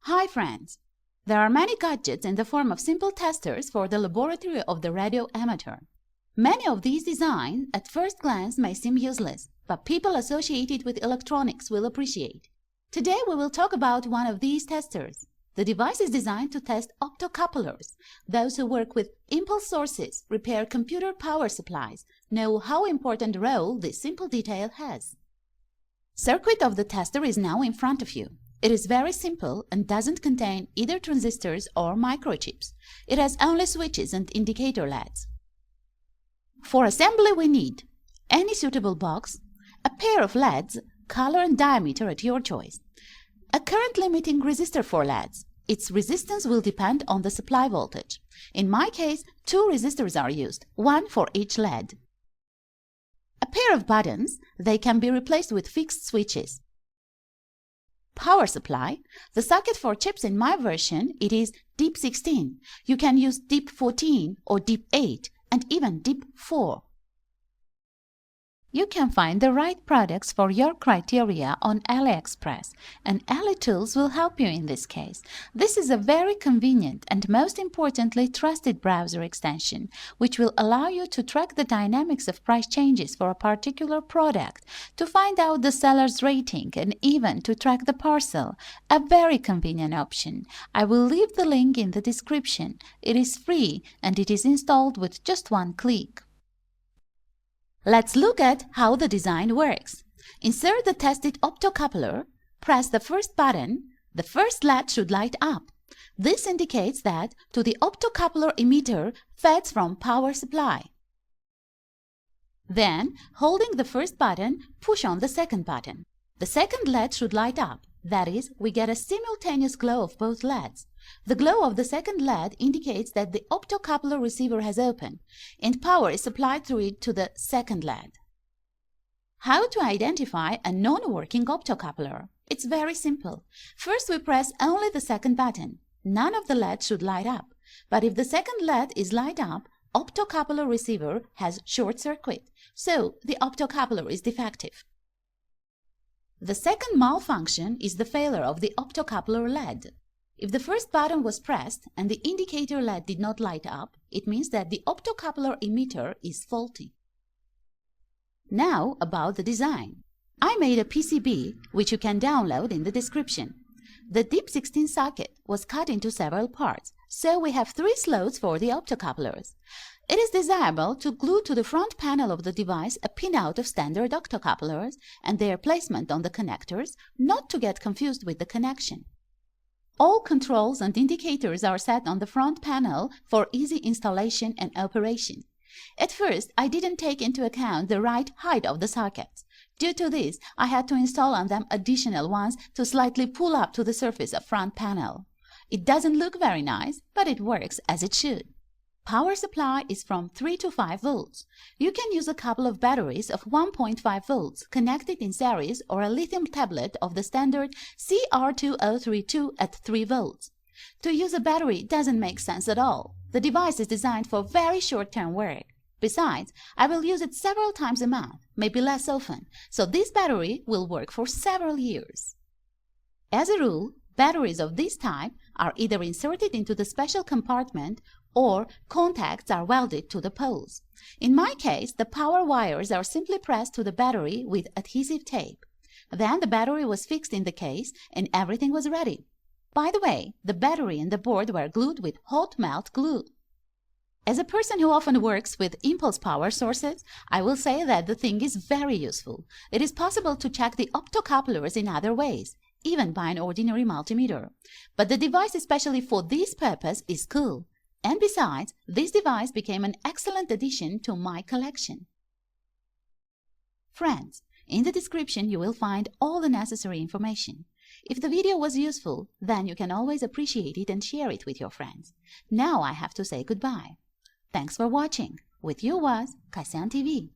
Hi friends! There are many gadgets in the form of simple testers for the laboratory of the radio amateur. Many of these designs at first glance may seem useless, but people associated with electronics will appreciate. Today we will talk about one of these testers. The device is designed to test optocouplers. Those who work with impulse sources, repair computer power supplies, know how important a role this simple detail has. Circuit of the tester is now in front of you. It is very simple and doesn't contain either transistors or microchips. It has only switches and indicator LEDs. For assembly we need any suitable box, a pair of LEDs, color and diameter at your choice, a current limiting resistor for LEDs. Its resistance will depend on the supply voltage. In my case, 2 resistors are used, one for each LED. A pair of buttons, they can be replaced with fixed switches. Power supply. The socket for chips in my version, it is DIP16. You can use DIP14 or DIP8 and even DIP4. You can find the right products for your criteria on AliExpress, and AliTools will help you in this case. This is a very convenient and most importantly trusted browser extension, which will allow you to track the dynamics of price changes for a particular product, to find out the seller's rating, and even to track the parcel. A very convenient option. I will leave the link in the description. It is free and it is installed with just one click. Let's look at how the design works. Insert the tested optocoupler, press the first button, the first LED should light up. This indicates that to the optocoupler emitter feds from power supply. Then, holding the first button, push on the second button. The second LED should light up. That is, we get a simultaneous glow of both LEDs. The glow of the second LED indicates that the optocoupler receiver has opened, and power is supplied through it to the second LED. How to identify a non-working optocoupler? It's very simple. First we press only the second button. None of the LEDs should light up, but if the second LED is light up, optocoupler receiver has short circuit, so the optocoupler is defective. The second malfunction is the failure of the optocoupler LED. If the first button was pressed and the indicator LED did not light up, it means that the optocoupler emitter is faulty. Now about the design. I made a PCB which you can download in the description. The DIP16 socket was cut into several parts, so we have 3 slots for the optocouplers. It is desirable to glue to the front panel of the device a pinout of standard optocouplers and their placement on the connectors, not to get confused with the connection. All controls and indicators are set on the front panel for easy installation and operation. At first, I didn't take into account the right height of the sockets. Due to this, I had to install on them additional ones to slightly pull up to the surface of front panel. It doesn't look very nice, but it works as it should. Power supply is from 3 to 5 volts. You can use a couple of batteries of 1.5 volts connected in series or a lithium tablet of the standard CR2032 at 3 volts. To use a battery doesn't make sense at all. The device is designed for very short-term work. Besides, I will use it several times a month, maybe less often, so this battery will work for several years. As a rule, batteries of this type are either inserted into the special compartment or contacts are welded to the poles. In my case, the power wires are simply pressed to the battery with adhesive tape. Then the battery was fixed in the case and everything was ready. By the way, the battery and the board were glued with hot melt glue. As a person who often works with impulse power sources, I will say that the thing is very useful. It is possible to check the optocouplers in other ways, even by an ordinary multimeter. But the device especially for this purpose is cool. And besides, this device became an excellent addition to my collection. Friends, in the description you will find all the necessary information. If the video was useful, then you can always appreciate it and share it with your friends. Now I have to say goodbye. Thanks for watching. With you was Kasyan TV.